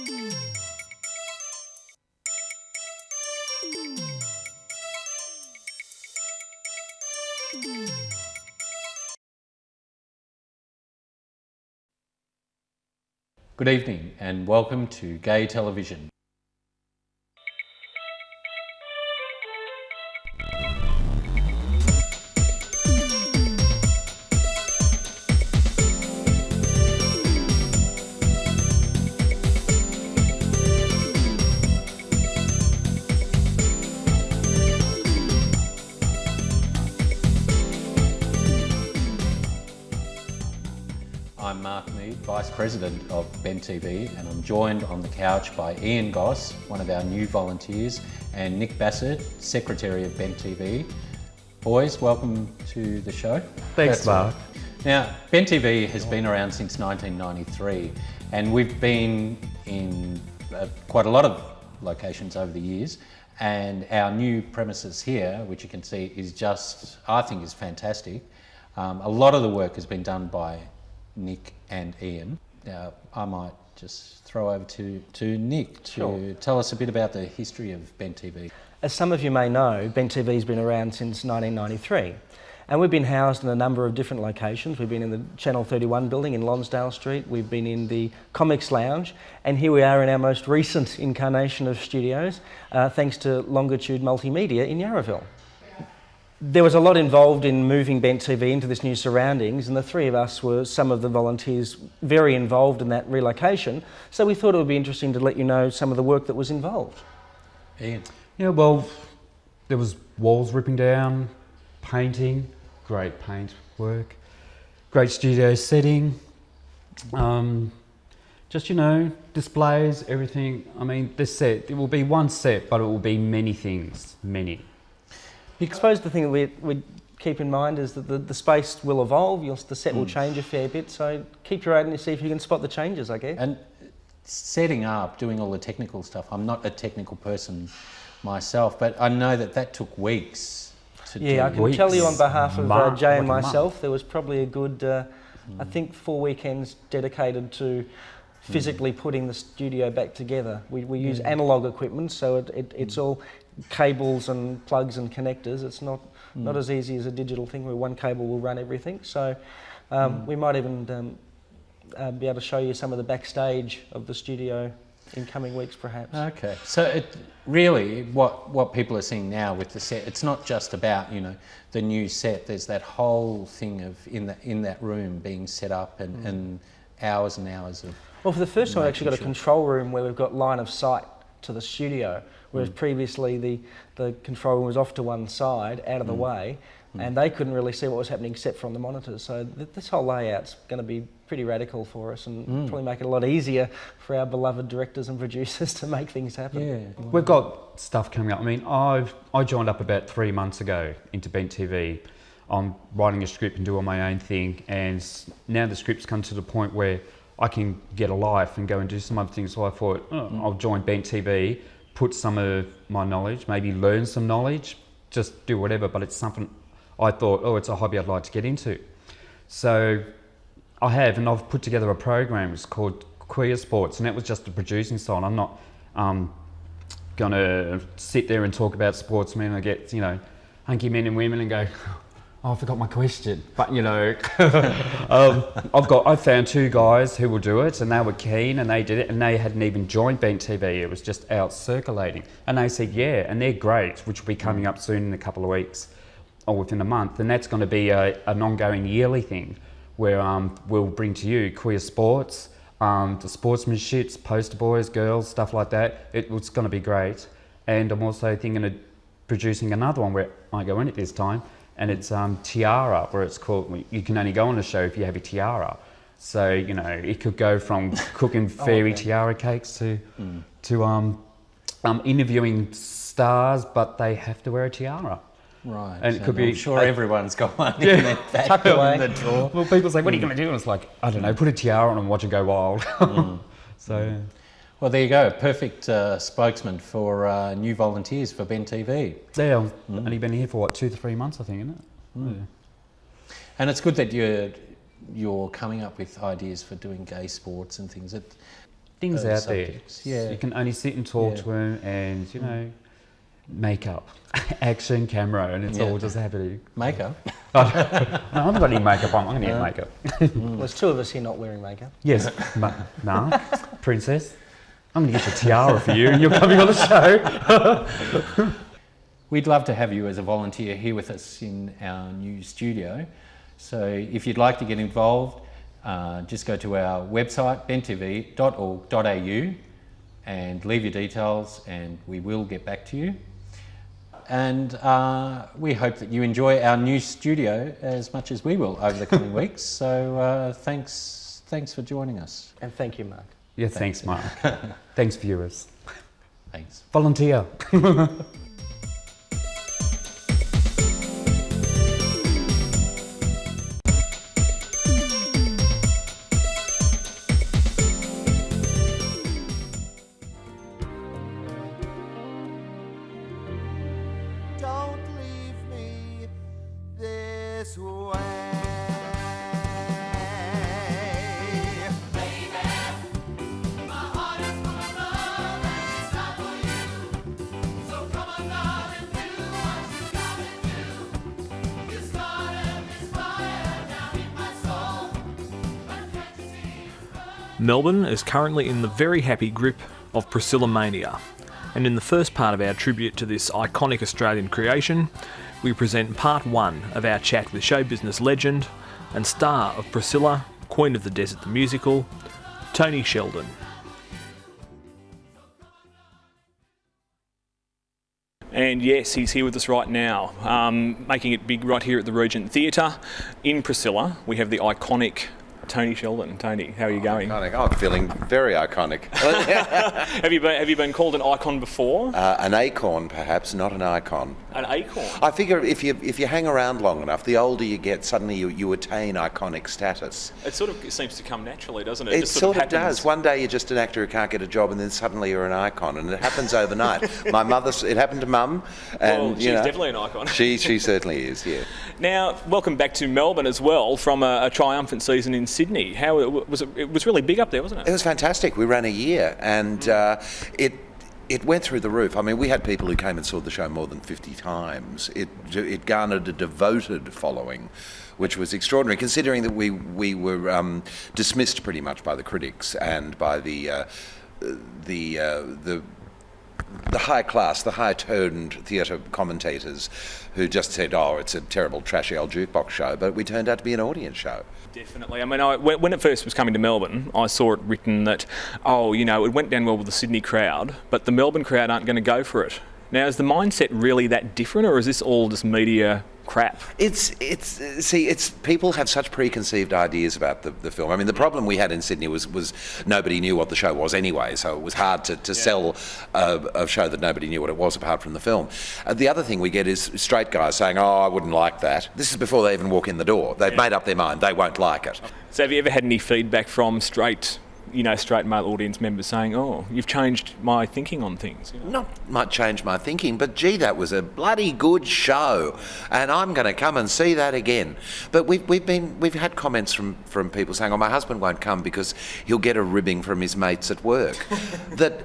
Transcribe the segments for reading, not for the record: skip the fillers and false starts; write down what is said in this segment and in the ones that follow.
Good evening and welcome to Gay Television. I'm Mead, Vice President of Ben TV, and I'm joined on the couch by Goss, one of our new volunteers, and Nick Bassett, Secretary of Ben TV. Boys, welcome to the show. Thanks, Mark. Now, Ben TV has been around since 1993, and we've been in quite a lot of locations over the years, and our new premises here, which you can see, is just, I think, is fantastic. A lot of the work has been done by Nick and Ian. I might just throw over to Nick to tell us a bit about the history of Ben TV. As some of you may know, Ben TV's been around since 1993, and we've been housed in a number of different locations. We've been in the Channel 31 building in Lonsdale Street, we've been in the Comics Lounge, and here we are in our most recent incarnation of studios, thanks to Longitude Multimedia in Yarraville. There was a lot involved in moving Ben TV into this new surroundings, and the three of us were some of the volunteers very involved in that relocation, so we thought it would be interesting to let you know some of the work that was involved. Ian? Yeah, well, there was walls ripping down, painting, great paint work, great studio setting, just, you know, displays, everything. I mean, this set, it will be one set, but it will be many things, many. I suppose the thing that we keep in mind is that the space will evolve, the set will change a fair bit, so keep your eye on to see if you can spot the changes, I guess. And setting up, doing all the technical stuff, I'm not a technical person myself, but I know that took weeks to do. Yeah, I can tell you on behalf of Jay and myself, there was probably a good, I think 4 weekends dedicated to physically putting the studio back together. We use analogue equipment, so it's all cables and plugs and connectors. It's not as easy as a digital thing where one cable will run everything. So we might even be able to show you some of the backstage of the studio in coming weeks, perhaps. Okay, so it really what people are seeing now with the set, it's not just about, you know, the new set. There's that whole thing of in that room being set up and hours and hours of. Well, for the first time, we've actually got a control room where we've got line of sight to the studio, whereas previously the control room was off to one side, out of the way, and they couldn't really see what was happening except from the monitors. So this whole layout's going to be pretty radical for us and probably make it a lot easier for our beloved directors and producers to make things happen. Yeah. We've got stuff coming up. I mean, I joined up about 3 months ago into Ben TV. I'm writing a script and doing my own thing, and now the script's come to the point where I can get a life and go and do some other things. So I thought, I'll join Ben TV, put some of my knowledge, maybe learn some knowledge, just do whatever, but it's something I thought, it's a hobby I'd like to get into. So I have, and I've put together a program, it's called Queer Sports, and that was just the producing side. I'm not gonna sit there and talk about sportsmen. I get, you know, hunky men and women and go, I forgot my question, but you know, I found 2 guys who will do it, and they were keen, and they did it, and they hadn't even joined Ben TV. It was just out circulating, and they said, yeah, and they're great, which will be coming up soon in a couple of weeks, or within a month, and that's going to be an ongoing yearly thing, where we'll bring to you queer sports, the sportsmanships, poster boys, girls, stuff like that. It's going to be great, and I'm also thinking of producing another one where I go in at this time. And it's tiara, where it's called, you can only go on a show if you have a tiara. So, you know, it could go from cooking fairy tiara cakes to interviewing stars, but they have to wear a tiara. Right. And it could be. I'm sure everyone's got one in their back tucked away in the drawer. Well, people say, what are you going to do? And it's like, I don't know, put a tiara on and watch it go wild. So. Well, there you go. Perfect spokesman for new volunteers for Ben TV. Yeah, I've only been here for 2 to 3 months, I think, isn't it? Yeah. And it's good that you're coming up with ideas for doing gay sports and things. things out subjects. there. Yeah. You can only sit and talk to them, and you know, makeup, action, camera, and it's all just happening. Makeup. No, I haven't got any makeup on. I'm going to get makeup. Well, there's two of us here not wearing makeup. Yes, Mark, Princess. I'm going to get your tiara for you, and you're coming on the show. We'd love to have you as a volunteer here with us in our new studio. So if you'd like to get involved, just go to our website, bentv.org.au, and leave your details, and we will get back to you. And we hope that you enjoy our new studio as much as we will over the coming weeks. So thanks for joining us. And thank you, Mark. Yeah, thanks Mark. Thanks, viewers. Thanks. Volunteer. Don't leave me this way. Melbourne is currently in the very happy grip of Priscilla mania, and in the first part of our tribute to this iconic Australian creation, we present part one of our chat with show business legend and star of Priscilla, Queen of the Desert the musical, Tony Sheldon. And yes, he's here with us right now, making it big right here at the Regent Theatre in Priscilla. We have the iconic Tony Sheldon. Tony, how are you going? Iconic. Oh, I'm feeling very iconic. Have you been called an icon before? An acorn, perhaps, not an icon. An acorn? I figure if you hang around long enough, the older you get, suddenly you attain iconic status. It sort of seems to come naturally, doesn't it? It just sort of happens. does. One day you're just an actor who can't get a job, and then suddenly you're an icon, and it happens overnight. My mother, it happened to Mum, and Well, she's definitely an icon. She certainly is. Yeah. Now, welcome back to Melbourne as well from a triumphant season in Sydney. How was it? It was really big up there, wasn't it? It was fantastic. We ran a year, and it went through the roof. I mean, we had people who came and saw the show more than 50 times. It garnered a devoted following, which was extraordinary, considering that we were dismissed pretty much by the critics and by the high class, the high-toned theatre commentators who just said, oh, it's a terrible, trashy old jukebox show, but we turned out to be an audience show. Definitely. I mean, when it first was coming to Melbourne, I saw it written that, it went down well with the Sydney crowd, but the Melbourne crowd aren't going to go for it. Now, is the mindset really that different, or is this all just media crap? It's people have such preconceived ideas about the film. I mean, the problem we had in Sydney was nobody knew what the show was anyway, so it was hard to sell a show that nobody knew what it was apart from the film. The other thing we get is straight guys saying, oh, I wouldn't like that. This is before they even walk in the door. They've made up their mind. They won't like it. So have you ever had any feedback from straight male audience members saying, oh, you've changed my thinking on things? Not much changed my thinking, but gee, that was a bloody good show, and I'm going to come and see that again. But we've had comments from people saying, oh, my husband won't come because he'll get a ribbing from his mates at work. that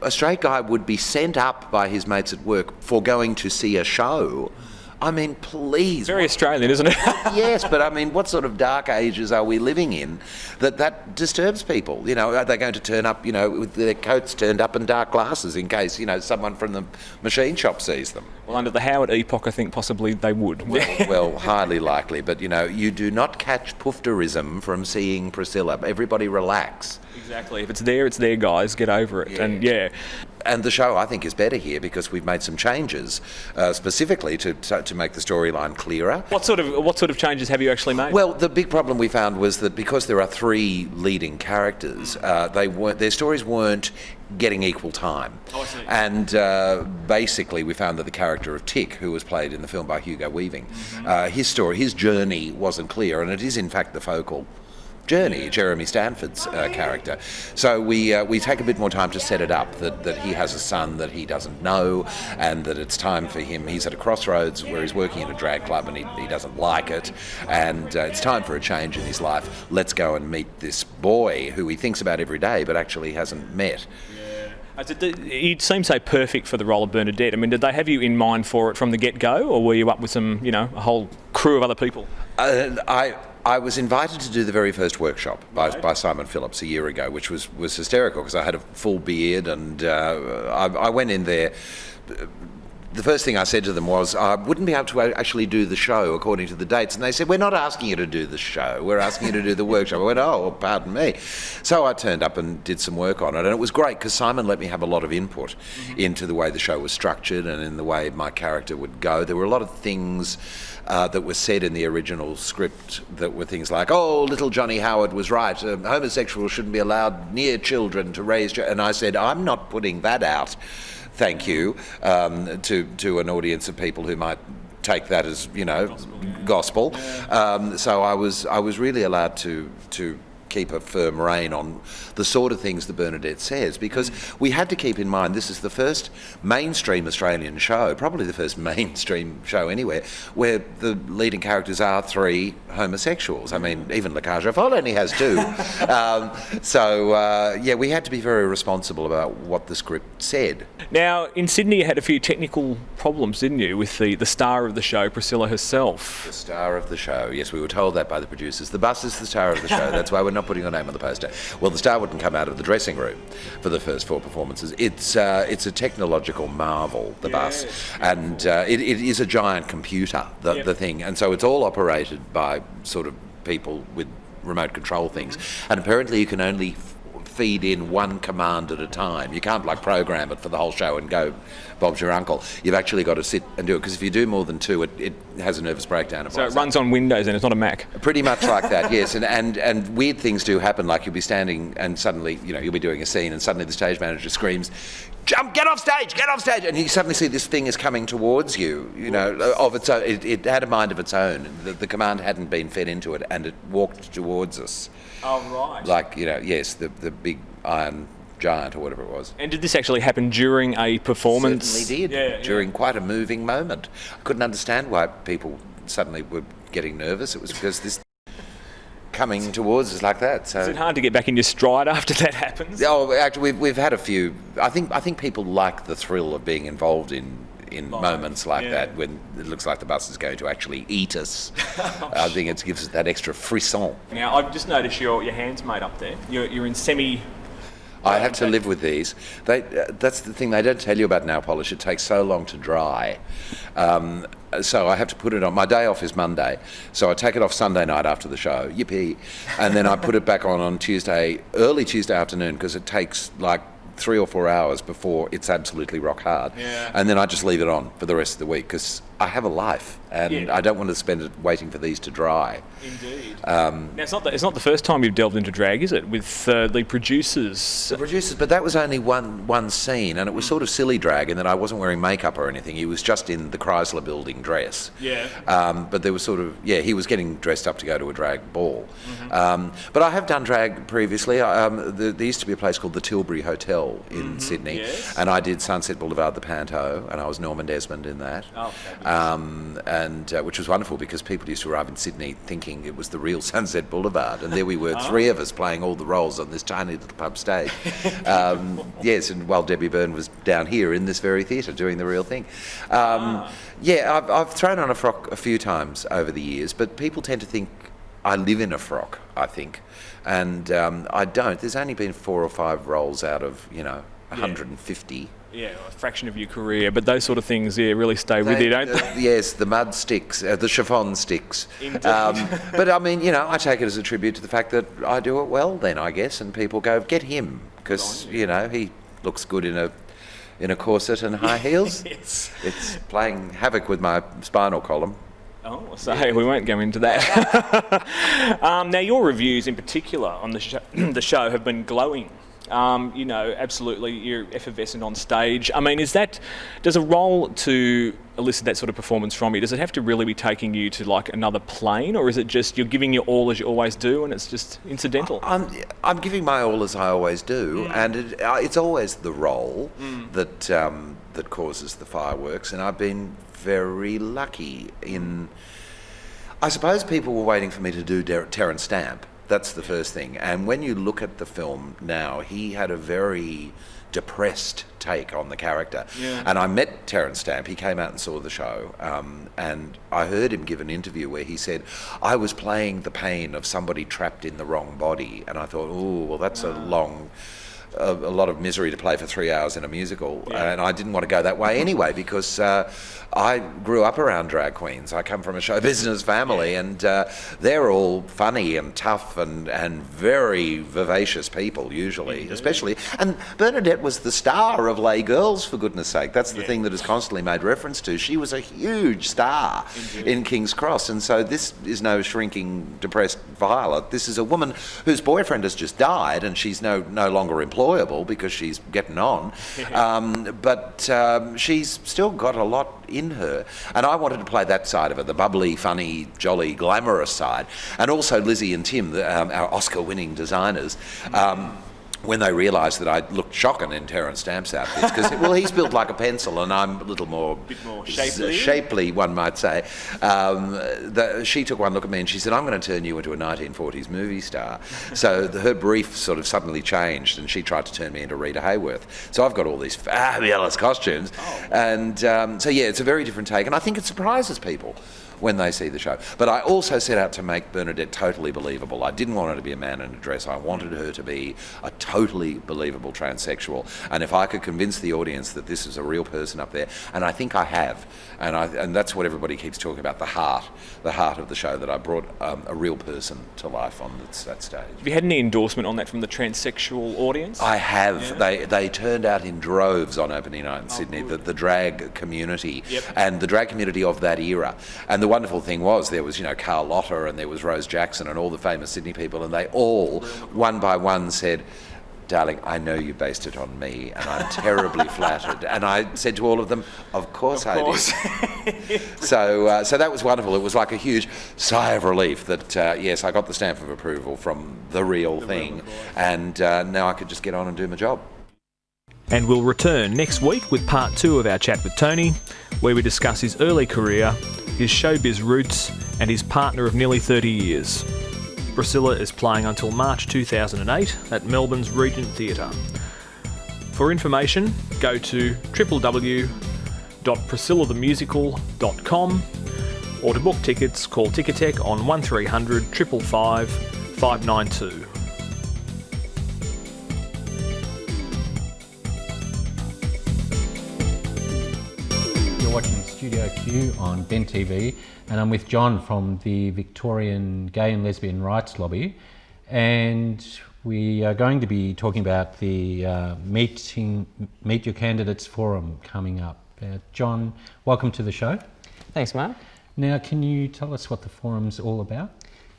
a straight guy would be sent up by his mates at work for going to see a show. I mean, please. Very Australian, isn't it? Yes, but I mean, what sort of dark ages are we living in that disturbs people? Are they going to turn up, with their coats turned up and dark glasses in case, someone from the machine shop sees them? Well, under the Howard epoch, I think possibly they would. Well, highly likely, but, you do not catch poofterism from seeing Priscilla. Everybody relax. Exactly. If it's there, guys. Get over it. Yeah. And the show, I think, is better here because we've made some changes specifically to make the storyline clearer. What sort of changes have you actually made? Well, the big problem we found was that because there are three leading characters, their stories weren't getting equal time. Oh, I see. And basically, we found that the character of Tick, who was played in the film by Hugo Weaving, his journey wasn't clear, and it is in fact the focal journey, Jeremy Stanford's character. So we take a bit more time to set it up, that he has a son that he doesn't know, and that it's time for him. He's at a crossroads where he's working in a drag club and he doesn't like it, and it's time for a change in his life. Let's go and meet this boy who he thinks about every day but actually hasn't met. You seem so perfect for the role of Bernadette. I mean, did they have you in mind for it from the get-go, or were you up with some, a whole crew of other people? I was invited to do the very first workshop by Simon Phillips a year ago, which was hysterical because I had a full beard, and I went in there. The first thing I said to them was, I wouldn't be able to actually do the show according to the dates. And they said, we're not asking you to do the show, we're asking you to do the workshop. I went, oh, well, pardon me. So I turned up and did some work on it. And it was great because Simon let me have a lot of input into the way the show was structured and in the way my character would go. There were a lot of things that were said in the original script that were things like, oh, little Johnny Howard was right, homosexuals shouldn't be allowed near children to raise children. And I said, I'm not putting that out, thank you, to an audience of people who might take that as, gospel. Yeah. So I was really allowed to keep a firm rein on the sort of things that Bernadette says, because we had to keep in mind this is the first mainstream Australian show, probably the first mainstream show anywhere, where the leading characters are 3 homosexuals. I mean, even La Cage aux Folles only has 2. We had to be very responsible about what the script said. Now, in Sydney you had a few technical problems, didn't you, with the star of the show, Priscilla herself? The star of the show, yes, we were told that by the producers. The bus is the star of the show, that's why we're not putting your name on the poster. Well, the star wouldn't come out of the dressing room for the first 4 performances. It's a technological marvel, the bus, and it is a giant computer, the thing, and so it's all operated by sort of people with remote control things, and apparently you can only feed in 1 command at a time. You can't program it for the whole show and go, Bob's your uncle. You've actually got to sit and do it, because if you do more than 2, it has a nervous breakdown. So it runs on Windows and it's not a Mac? Pretty much like that, yes. And weird things do happen, like you'll be standing and suddenly, you'll be doing a scene and suddenly the stage manager screams, jump, get off stage, and you suddenly see this thing is coming towards you, of its own. It had a mind of its own. The command hadn't been fed into it and it walked towards us. Oh, right. Yes, the big iron giant or whatever it was. And did this actually happen during a performance? Certainly did, during quite a moving moment. I couldn't understand why people suddenly were getting nervous. It was because this coming towards us like that. So is it hard to get back in your stride after that happens? Oh, actually, we've had a few. I think people like the thrill of being involved in moments like that, when it looks like the bus is going to actually eat us. I think it gives us that extra frisson. Now, I've just noticed your hands made up there. You're in semi... I have to live with these. That's the thing they don't tell you about nail polish. It takes so long to dry. So I have to put it on. My day off is Monday, so I take it off Sunday night after the show. Yippee! And then I put it back on Tuesday, early Tuesday afternoon, because it takes 3 or 4 hours before it's absolutely rock hard. Yeah. And then I just leave it on for the rest of the week, because I have a life and I don't want to spend it waiting for these to dry. Indeed. Now, it's not the first time you've delved into drag, is it? With the producers. The producers, but that was only one scene, and it was sort of silly drag in that I wasn't wearing makeup or anything. He was just in the Chrysler Building dress. Yeah. But there was he was getting dressed up to go to a drag ball. Mm-hmm. But I have done drag previously. There used to be a place called the Tilbury Hotel in Sydney, and I did Sunset Boulevard, the Panto, and I was Norman Desmond in that. Oh, which was wonderful, because people used to arrive in Sydney thinking it was the real Sunset Boulevard, and there we were, 3 of us playing all the roles on this tiny little pub stage. Yes, and while Debbie Byrne was down here in this very theatre doing the real thing. I've thrown on a frock a few times over the years, but people tend to think I live in a frock, I think, and I don't. There's only been 4 or 5 roles out of 150. Yeah, a fraction of your career, but those sort of things, really stay with you, don't they? Yes, the mud sticks, the chiffon sticks. Indeed. But I mean, I take it as a tribute to the fact that I do it well then, I guess, and people go, get him, because, he looks good in a corset and high heels. Yes. It's playing havoc with my spinal column. Oh, so we won't go into that. Now, your reviews in particular on the show have been glowing. You know, absolutely, you're effervescent on stage. I mean, does a role to elicit that sort of performance from you, does it have to really be taking you to like another plane, or is it just you're giving your all as you always do and it's just incidental? I'm giving my all as I always do, and it's always the role that causes the fireworks, and I've been very lucky in... I suppose people were waiting for me to do Terence Stamp. That's the first thing. And when you look at the film now, he had a very depressed take on the character. Yeah. And I met Terence Stamp. He came out and saw the show. And I heard him give an interview where he said, I was playing the pain of somebody trapped in the wrong body. And I thought, oh, well, that's a lot of misery to play for 3 hours in a musical, and I didn't want to go that way anyway, because I grew up around drag queens. I come from a show business family, and they're all funny and tough and very vivacious people usually, especially. And Bernadette was the star of Lay Girls, for goodness sake. That's the thing that is constantly made reference to. She was a huge star in King's Cross, and so this is no shrinking, depressed Violet. This is a woman whose boyfriend has just died, and she's no longer employable because she's getting on, but she's still got a lot in her, and I wanted to play that side of it, the bubbly, funny, jolly, glamorous side. And also Lizzie and Tim, our Oscar-winning designers, when they realised that I looked shocking in Terence Stamp's outfits, because, well, he's built like a pencil and I'm a little more, shapely, one might say. She took one look at me and she said, I'm going to turn you into a 1940s movie star. So her brief sort of suddenly changed, and she tried to turn me into Rita Hayworth. So I've got all these fabulous costumes. And so, yeah, it's a very different take, and I think it surprises people when they see the show. But I also set out to make Bernadette totally believable. I didn't want her to be a man in a dress. I wanted her to be a totally believable transsexual. And if I could convince the audience that this is a real person up there, and I think I have, and that's what everybody keeps talking about, the heart of the show, that I brought a real person to life on that stage. Have you had any endorsement on that from the transsexual audience? I have. Yeah. They turned out in droves on opening night in Sydney, the drag community, and the drag community of that era. And the wonderful thing was, there was, Carlotta, and there was Rose Jackson and all the famous Sydney people, and they all, one by one, said, darling, I know you based it on me, and I'm terribly flattered. And I said to all of them, of course I did. So that was wonderful. It was like a huge sigh of relief that, yes, I got the stamp of approval from the real thing, and now I could just get on and do my job. And we'll return next week with part 2 of our chat with Tony, where we discuss his early career, his showbiz roots, and his partner of nearly 30 years. Priscilla is playing until March 2008 at Melbourne's Regent Theatre. For information, go to www.priscillathemusical.com, or to book tickets, call Ticketek on 1300 555 592. Watching Studio Q on Ben TV, and I'm with John from the Victorian Gay and Lesbian Rights Lobby, and we are going to be talking about the Meet Your Candidates Forum coming up. John, welcome to the show. Thanks, Mark. Now, can you tell us what the forum's all about?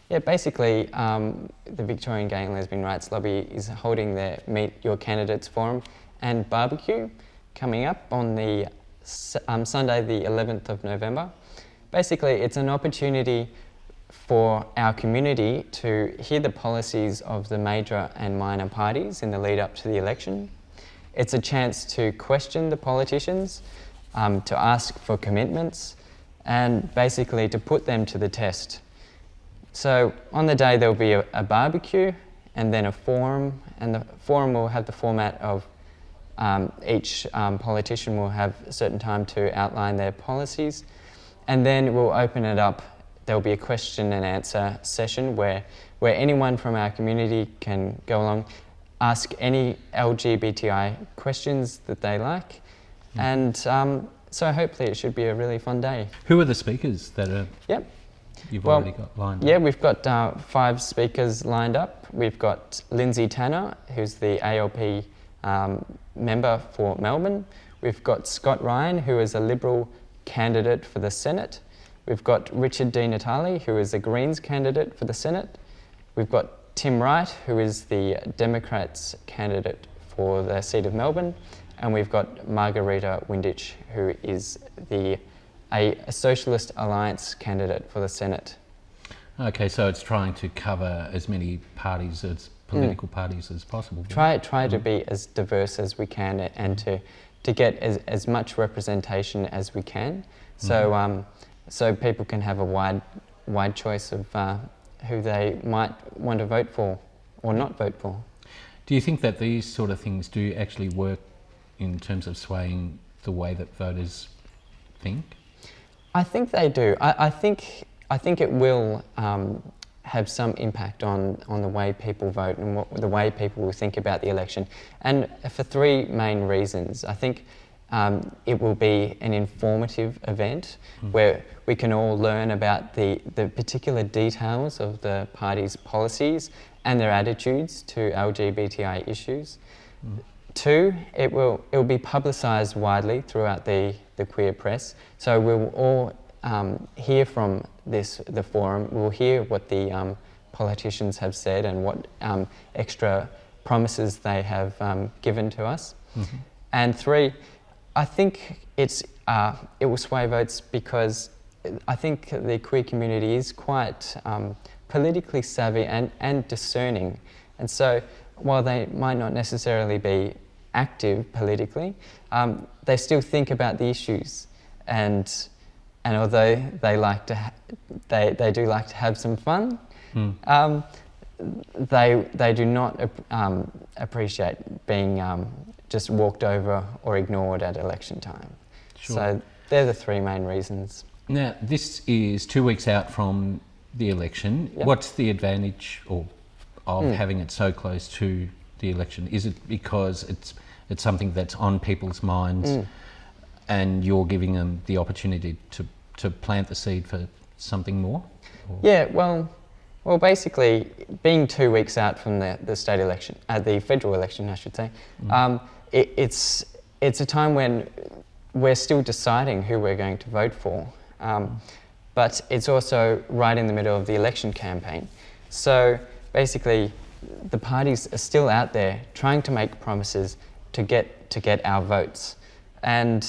Yeah, basically, the Victorian Gay and Lesbian Rights Lobby is holding their Meet Your Candidates Forum and barbecue coming up on the Sunday the 11th of November. Basically, it's an opportunity for our community to hear the policies of the major and minor parties in the lead up to the election. It's a chance to question the politicians, to ask for commitments, and basically to put them to the test. So on the day there'll be a barbecue and then a forum, and the forum will have the format of each politician will have a certain time to outline their policies, and then we'll open it up. There'll be a question and answer session where anyone from our community can go along, ask any LGBTI questions that they like, and so hopefully it should be a really fun day. Who are the speakers that are you've already got lined up? Yeah, we've got 5 speakers lined up. We've got Lindsay Tanner, who's the ALP member for Melbourne. We've got Scott Ryan, who is a Liberal candidate for the Senate. We've got Richard Di Natale, who is a Greens candidate for the Senate. We've got Tim Wright, who is the Democrats' candidate for the seat of Melbourne, and we've got Margarita Windich, who is a Socialist Alliance candidate for the Senate. Okay, so it's trying to cover as many parties, as political parties as possible. Try to be as diverse as we can, and to get as much representation as we can, so so people can have a wide choice of who they might want to vote for or not vote for. Do you think that these sort of things do actually work in terms of swaying the way that voters think? I think they do. I think it will have some impact on the way people vote and the way people will think about the election, and for three main reasons. I think it will be an informative event where we can all learn about the particular details of the party's policies and their attitudes to LGBTI issues. Two, it will be publicised widely throughout the queer press, so we'll all hear from the forum. We'll hear what the politicians have said and what extra promises they have given to us. And three, I think it will sway votes because I think the queer community is quite politically savvy and discerning, and so while they might not necessarily be active politically, they still think about the issues, and although they like to they do like to have some fun, they do not appreciate being just walked over or ignored at election time. Sure. So they're the three main reasons. Now, this is 2 weeks out from the election. Yep. What's the advantage of having it so close to the election? Is it because it's something that's on people's minds and you're giving them the opportunity to plant the seed for something more? Or? Yeah, well, basically, being 2 weeks out from the state election, the federal election, I should say, it's a time when we're still deciding who we're going to vote for, but it's also right in the middle of the election campaign. So basically, the parties are still out there trying to make promises to get our votes, and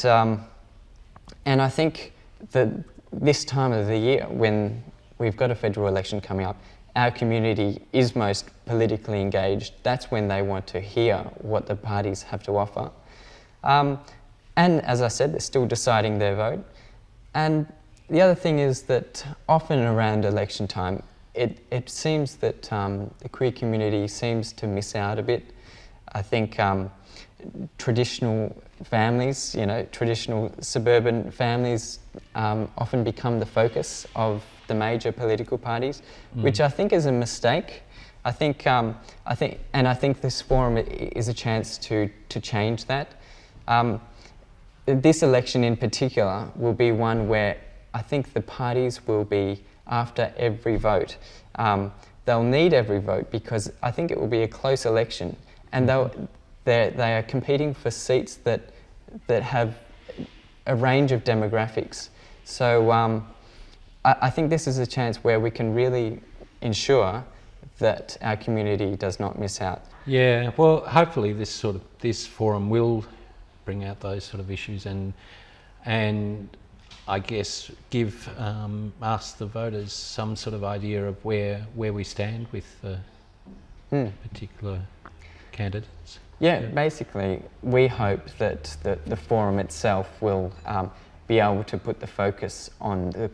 I think that this time of the year, when we've got a federal election coming up, our community is most politically engaged. That's when they want to hear what the parties have to offer. And as I said, they're still deciding their vote. And the other thing is that often around election time, it seems that the queer community seems to miss out a bit. I think traditional families, traditional suburban families often become the focus of the major political parties, which I think is a mistake. I think this forum is a chance to change that. This election in particular will be one where I think the parties will be after every vote. They'll need every vote because I think it will be a close election, and they are competing for seats that have a range of demographics. So I think this is a chance where we can really ensure that our community does not miss out. Yeah, well, hopefully this forum will bring out those sort of issues and I guess give us, the voters, some sort of idea of where we stand with particular candidates. Yeah, basically, we hope that the forum itself will be able to put the focus on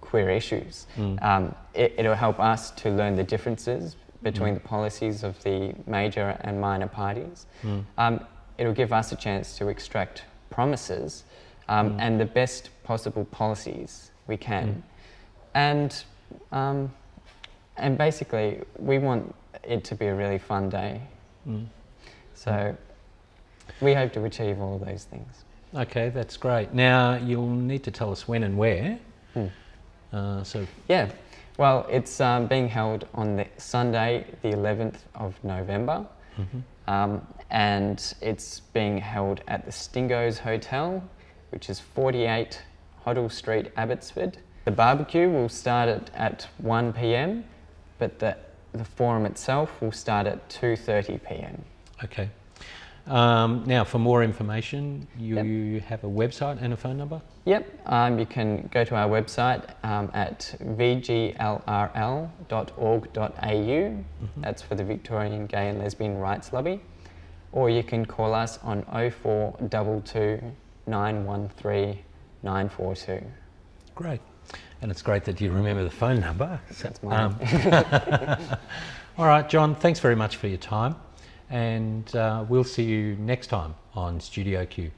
queer issues. It'll help us to learn the differences between the policies of the major and minor parties. It'll give us a chance to extract promises and the best possible policies we can. And basically, we want it to be a really fun day. So we hope to achieve all of those things. Okay, that's great. Now, you'll need to tell us when and where. Yeah, well, it's being held on the Sunday, the 11th of November, and it's being held at the Stingo's Hotel, which is 48 Hoddle Street, Abbotsford. The barbecue will start at 1 p.m, but the the forum itself will start at 2:30 p.m. Okay. Now, for more information, you have a website and a phone number? Yep, you can go to our website at vglrl.org.au. That's for the Victorian Gay and Lesbian Rights Lobby. Or you can call us on 0422 913 942. Great. And it's great that you remember the phone number. That's mine. All right, John, thanks very much for your time. And we'll see you next time on Studio Q.